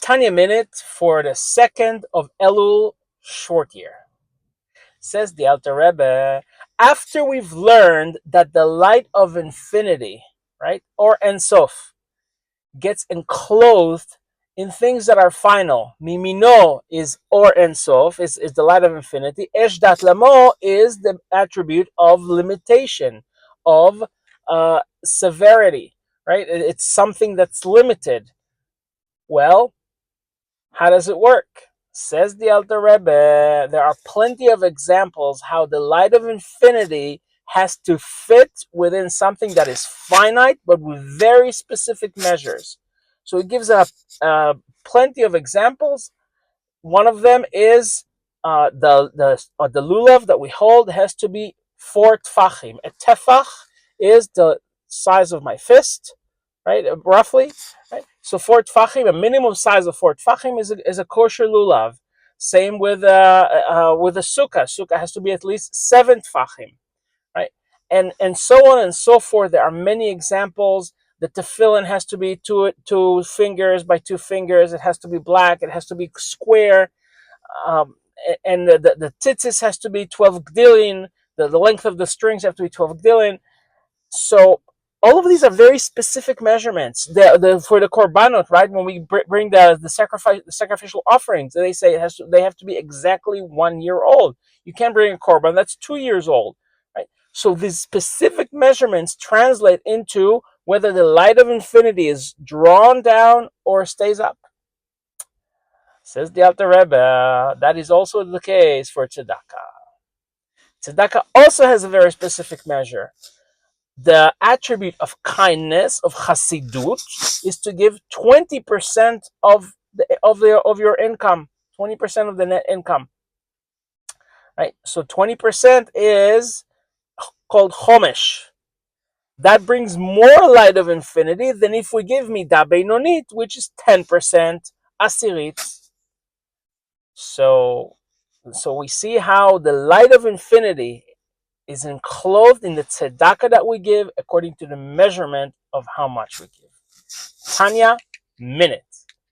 Tanya minute for the 2nd of Elul short year. Says the Alter Rebbe, after we've learned that the light of infinity, right, or Ein Sof, gets enclosed in things that are final. Miimino is or Ein Sof, is the light of infinity. Esh Dat Lamo is the attribute of limitation, of severity, right? It's something that's limited. Well, how does it work? Says the Alter Rebbe, there are plenty of examples how the light of infinity has to fit within something that is finite, but with very specific measures. So it gives plenty of examples. One of them is the Lulav that we hold has to be 4 tfachim. A tefach is the size of my fist, right? Roughly, right? So 4 tfachim, a minimum size of 4 tfachim is a kosher lulav. Same with a sukkah. Sukkah has to be at least 7 tfachim, right? And so on and so forth. There are many examples. The tefillin has to be 2 fingers by 2 fingers. It has to be black. It has to be square. And the tzitzis has to be 12 gdilin. The length of the strings have to be 12 gdilin. So all of these are very specific measurements. For the korbanot, right? When we bring the sacrificial offerings, they say they have to be exactly 1 year old. You can't bring a korban that's 2 years old, right? So these specific measurements translate into whether the light of infinity is drawn down or stays up. Says the Alter Rebbe, that is also the case for tzedakah. Tzedakah also has a very specific measure. The attribute of kindness, of chasidut, is to give 20% of your income, 20% of the net income, right? So 20% is called chomesh. That brings more light of infinity than if we give midah beinonit, which is 10% asirit. So we see how the light of infinity is enclosed in the tzedakah that we give according to the measurement of how much we give. Tanya minute.